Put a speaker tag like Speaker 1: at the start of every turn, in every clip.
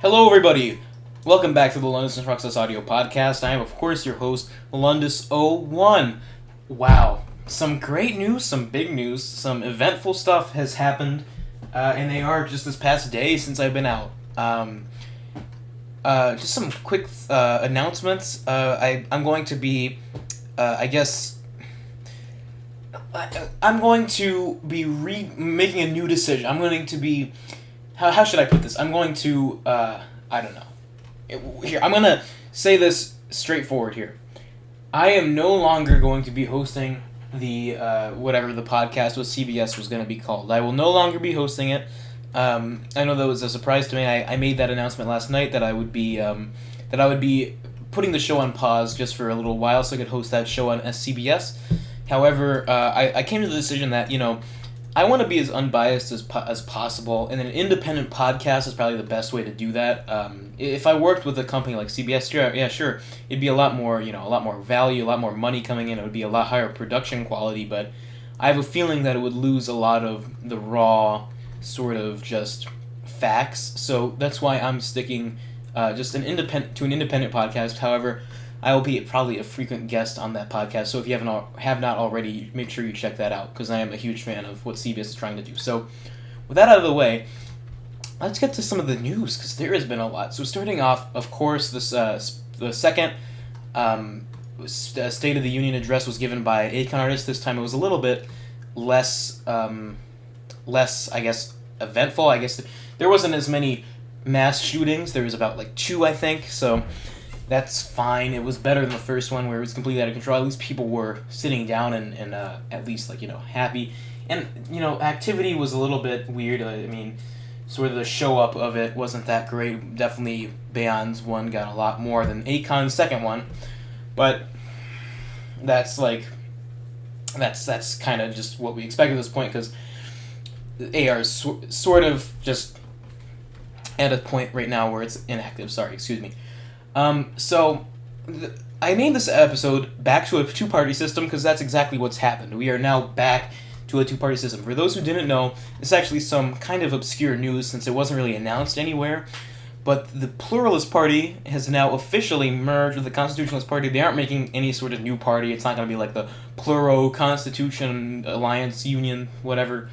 Speaker 1: Hello, everybody. Welcome back to the Lundus Instructs audio podcast. I am, of course, your host, Lundus01. Wow. Some great news, some big news, some eventful stuff has happened, and they are just this past day since I've been out. Just some quick announcements. I'm going to be, I'm going to be making a new decision. I'm going to be... How should I put this? I'm going to, I don't know. Here, I'm going to say this straightforward here. I am no longer going to be hosting the, whatever the podcast with CBS was going to be called. I will no longer be hosting it. I know that was a surprise to me. I made that announcement last night that I would be putting the show on pause just for a little while so I could host that show on CBS. However, I came to the decision that, I want to be as unbiased as possible, and an independent podcast is probably the best way to do that. If I worked with a company like CBS, sure, it'd be a lot more, a lot more value, a lot more money coming in. It would be a lot higher production quality, but I have a feeling that it would lose a lot of the raw sort of just facts. So that's why I'm sticking just an independent podcast. However, I will be probably a frequent guest on that podcast, so if you have not already, make sure you check that out, because I am a huge fan of what CBS is trying to do. So, with that out of the way, let's get to some of the news, because there has been a lot. So starting off, of course, this the second State of the Union address was given by a con artist. This time it was a little bit less, I guess, eventful. I guess there wasn't as many mass shootings. There was about 2, I think, so... That's fine. It was better than the first one where it was completely out of control. At least people were sitting down and at least happy. And activity was a little bit weird. I mean, sort of the show up of it wasn't that great. Definitely Beyond's one got a lot more than Akon's second one, but that's kind of just what we expect at this point, because AR is sort of just at a point right now where it's inactive. Sorry, excuse me. I named this episode Back to a Two-Party System because that's exactly what's happened. We are now back to a two-party system. For those who didn't know, it's actually some kind of obscure news since it wasn't really announced anywhere, but the Pluralist Party has now officially merged with the Constitutionalist Party. They aren't making any sort of new party. It's not going to be like the Pluro-Constitution Alliance Union, whatever.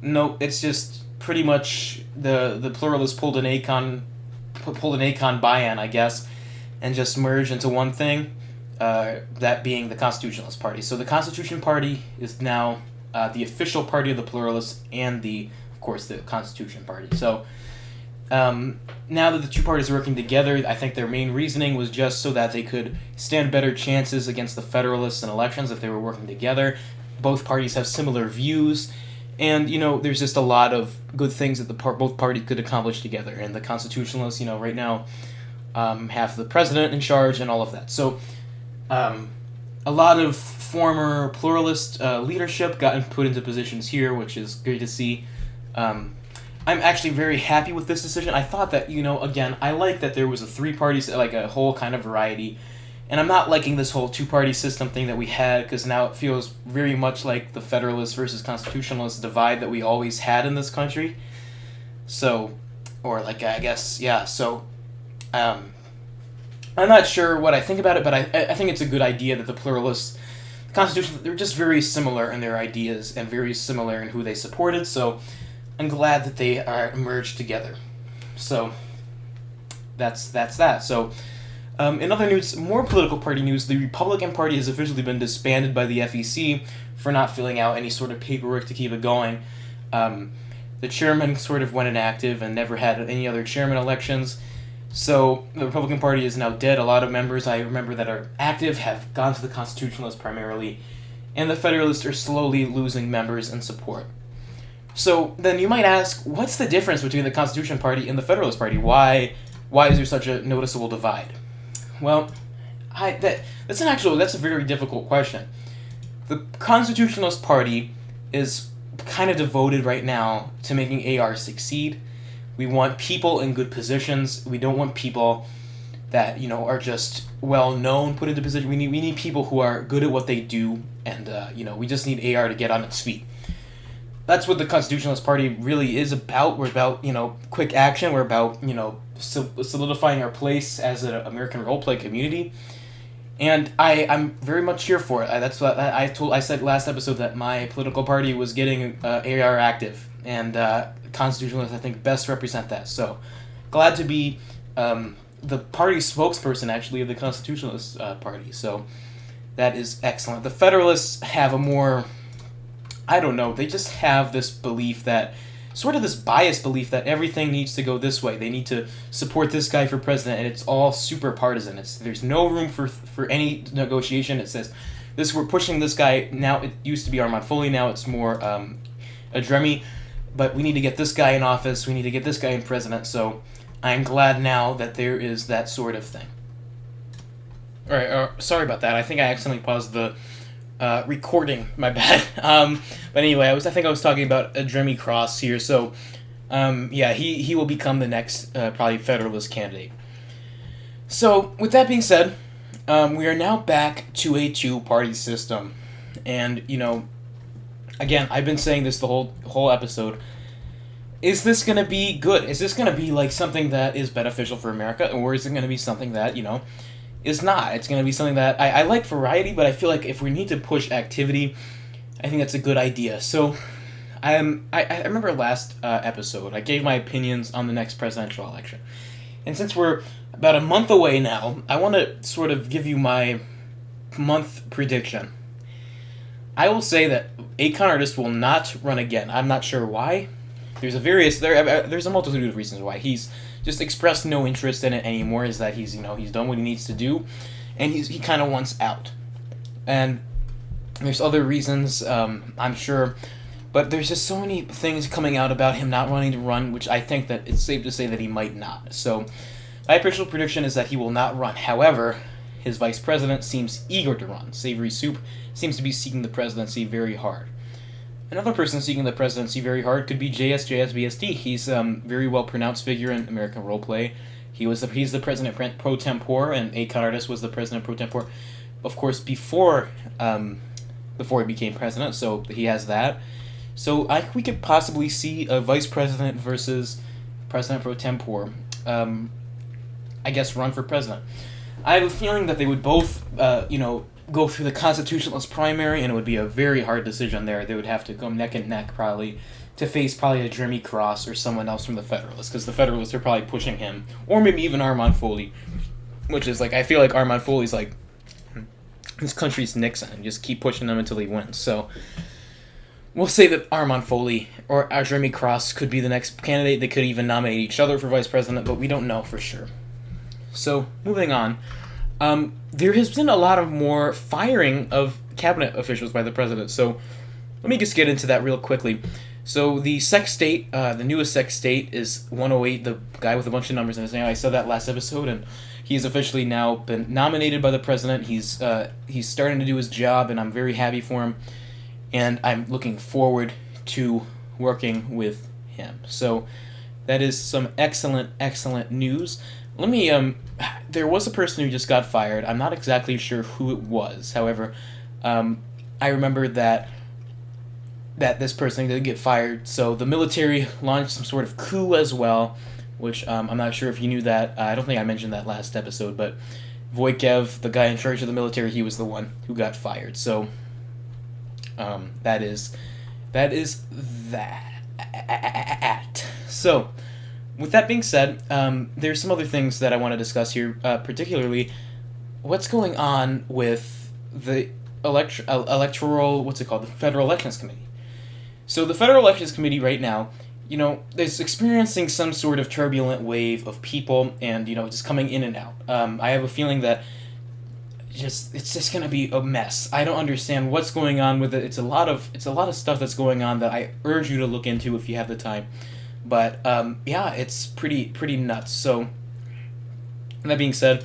Speaker 1: No, it's just pretty much the Pluralists pulled an Akon buy-in, I guess, and just merged into one thing, that being the Constitutionalist Party. So the Constitution Party is now the official party of the Pluralists and, of course, the Constitution Party. So now that the two parties are working together, I think their main reasoning was just so that they could stand better chances against the Federalists in elections if they were working together. Both parties have similar views, and, there's just a lot of good things that both parties could accomplish together. And the Constitutionalists, right now, have the president in charge and all of that. So, a lot of former pluralist leadership got put into positions here, which is great to see. I'm actually very happy with this decision. I thought that, again, I like that there was a three-party, a whole kind of variety. And I'm not liking this whole two-party system thing that we had, because now it feels very much like the Federalist versus Constitutionalist divide that we always had in this country. So, So, I'm not sure what I think about it, but I think it's a good idea that the Pluralists, the Constitution, they're just very similar in their ideas and very similar in who they supported. So, I'm glad that they are merged together. So, that's that. So. In other news, more political party news, the Republican Party has officially been disbanded by the FEC for not filling out any sort of paperwork to keep it going. The chairman sort of went inactive and never had any other chairman elections. So the Republican Party is now dead. A lot of members I remember that are active have gone to the Constitutionalists primarily, and the Federalists are slowly losing members and support. So then you might ask, what's the difference between the Constitution Party and the Federalist Party? Why is there such a noticeable divide? Well, that's a very difficult question. The Constitutionalist Party is kind of devoted right now to making AR succeed. We want people in good positions. We don't want people that, are just well-known put into position. We need people who are good at what they do, and, we just need AR to get on its feet. that's what the Constitutionalist Party really is about. We're about, quick action. We're about, solidifying our place as an American roleplay community. And I'm very much here for it. That's what I said last episode, that my political party was getting AR active, and Constitutionalists, I think, best represent that. So glad to be the party spokesperson, actually, of the Constitutionalist Party. So that is excellent. The Federalists have a more, I don't know, they just have this belief that, sort of this biased belief that everything needs to go this way. They need to support this guy for president, and it's all super partisan. There's no room for any negotiation. It says, we're pushing this guy. Now it used to be Armand Foley, now it's more Adremi, but we need to get this guy in office, we need to get this guy in president, so I'm glad now that there is that sort of thing. Alright, sorry about that. I think I accidentally paused the recording, my bad. But anyway, I think I was talking about Adremi Cross here. So, he will become the next probably Federalist candidate. So, with that being said, we are now back to a two-party system, and again, I've been saying this the whole episode. Is this going to be good? Is this going to be like something that is beneficial for America, or is it going to be something that is not? It's going to be something that I like variety, but I feel like if we need to push activity, I think that's a good idea. So, I remember last episode, I gave my opinions on the next presidential election. And since we're about a month away now, I want to sort of give you my month prediction. I will say that a con artist will not run again. I'm not sure why. There's a multitude of reasons why. He's just expressed no interest in it anymore. Is that he's done what he needs to do, and he kind of wants out. And there's other reasons, I'm sure, but there's just so many things coming out about him not wanting to run, which I think that it's safe to say that he might not. So my official prediction is that he will not run. However, his vice president seems eager to run. Savory Soup seems to be seeking the presidency very hard. Another person seeking the presidency very hard could be JSBSD. He's a very well-pronounced figure in American roleplay. He's the president pro tempore, and a con artist was the president pro tempore, of course, before he became president, so he has that. So we could possibly see a vice president versus president pro tempore, I guess, run for president. I have a feeling that they would both, go through the Constitutionalist primary, and it would be a very hard decision there. They would have to go neck and neck, probably, to face probably a Jeremy Cross or someone else from the Federalists, because the Federalists are probably pushing him, or maybe even Armand Foley, which is, I feel like Armand Foley's, this country's Nixon, just keep pushing him until he wins. So, we'll say that Armand Foley or Jeremy Cross could be the next candidate. They could even nominate each other for vice president, but we don't know for sure. So, moving on. There has been a lot of more firing of cabinet officials by the president, so let me just get into that real quickly. So the sex state, the newest sex state is 108, the guy with a bunch of numbers in his name. I said that last episode, and he's officially now been nominated by the president. He's starting to do his job, and I'm very happy for him, and I'm looking forward to working with him. So that is some excellent news. Let me, there was a person who just got fired. I'm not exactly sure who it was. However, I remember that this person did get fired. So the military launched some sort of coup as well, which I'm not sure if you knew that. I don't think I mentioned that last episode, but Voykev, the guy in charge of the military, he was the one who got fired. So that is that. So, with that being said, there's some other things that I want to discuss here, particularly what's going on with the electoral, the Federal Elections Committee. So the Federal Elections Committee right now, is experiencing some sort of turbulent wave of people and, just coming in and out. I have a feeling that it's just going to be a mess. I don't understand what's going on with it. It's a lot of stuff that's going on that I urge you to look into if you have the time. But it's pretty nuts. So that being said,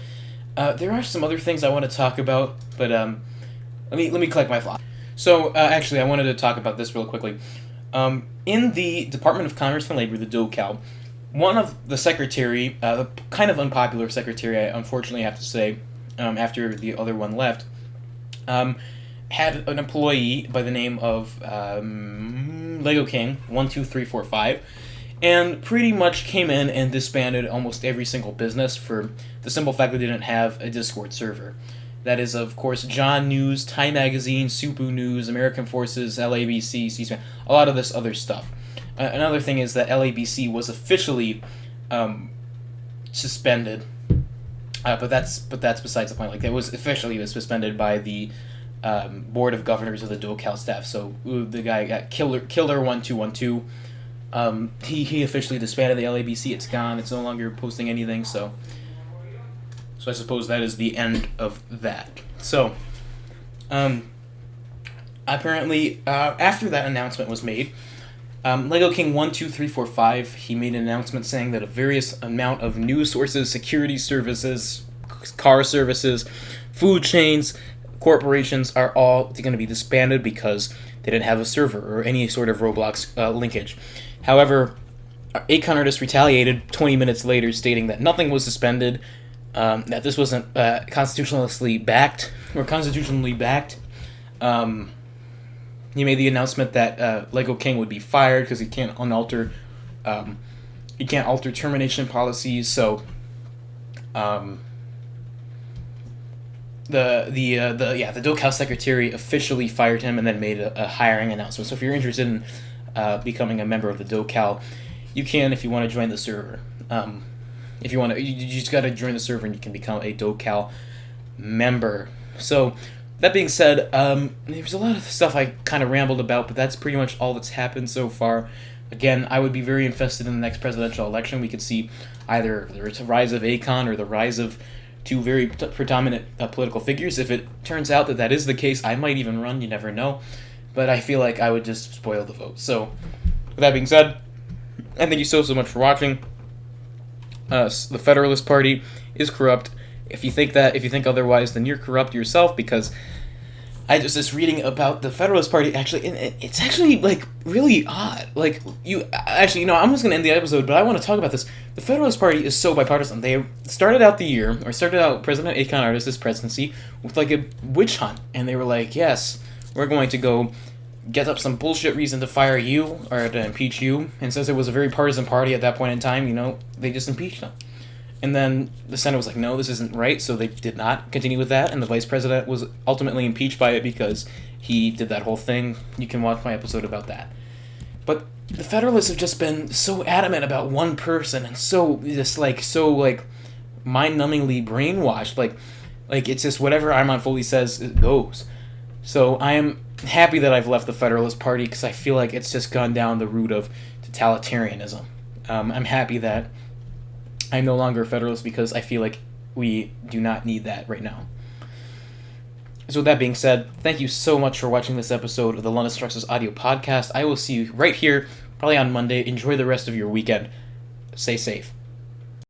Speaker 1: there are some other things I want to talk about, but let me collect my thoughts. So actually, I wanted to talk about this real quickly. In the Department of Commerce and Labor, the DOCAL, one of the secretary, the kind of unpopular secretary, I unfortunately have to say, after the other one left, had an employee by the name of, Lego King 1, 2, 3, 4, 5, and pretty much came in and disbanded almost every single business for the simple fact that they didn't have a Discord server. That is, of course, John News, Time Magazine, Supu News, American Forces, LABC, C-SPAN, a lot of this other stuff. Another thing is that LABC was officially suspended, but that's besides the point. Like, it was officially suspended by the board of governors of the DoCal staff. So the guy got Killer 1212. He officially disbanded the LABC. It's gone. It's no longer posting anything. So I suppose that is the end of that. So, apparently, after that announcement was made, Lego King 1, 2, 3, 4, 5, he made an announcement saying that a various amount of news sources, security services, car services, food chains, corporations are all going to be disbanded because they didn't have a server or any sort of Roblox linkage. However, Akon Artist retaliated 20 minutes later, stating that nothing was suspended, that this wasn't constitutionally backed. He made the announcement that Lego King would be fired because he can't alter termination policies. So, the DoCal secretary officially fired him and then made a hiring announcement. So if you're interested in becoming a member of the DoCal, you can if you want to join the server. If you want to, you just got to join the server and you can become a DoCal member. So, that being said, there's a lot of stuff I kind of rambled about, but that's pretty much all that's happened so far. Again, I would be very invested in the next presidential election. We could see either the rise of Akon or the rise of two very predominant political figures. If it turns out that is the case, I might even run. You never know. But I feel like I would just spoil the vote. So, with that being said, I thank you so much for watching. The Federalist Party is corrupt. If you think otherwise, then you're corrupt yourself, because I was just reading about the Federalist Party, actually, and it's actually, like, really odd. Like, I'm just going to end the episode, but I want to talk about this. The Federalist Party is so bipartisan. They started out President Akon Artist's presidency with, like, a witch hunt, and they were like, yes, we're going to go get up some bullshit reason to fire you, or to impeach you, and since it was a very partisan party at that point in time, they just impeached him. And then the Senate was like, no, this isn't right, so they did not continue with that, and the vice president was ultimately impeached by it because he did that whole thing. You can watch my episode about that. But the Federalists have just been so adamant about one person, and so mind-numbingly brainwashed, like it's just whatever Armand Foley says, it goes. So I am happy that I've left the Federalist Party, because I feel like it's just gone down the route of totalitarianism. I'm happy that I'm no longer a Federalist, because I feel like we do not need that right now. So with that being said, thank you so much for watching this episode of the Lundus Instructs audio podcast. I will see you right here, probably on Monday. Enjoy the rest of your weekend. Stay safe.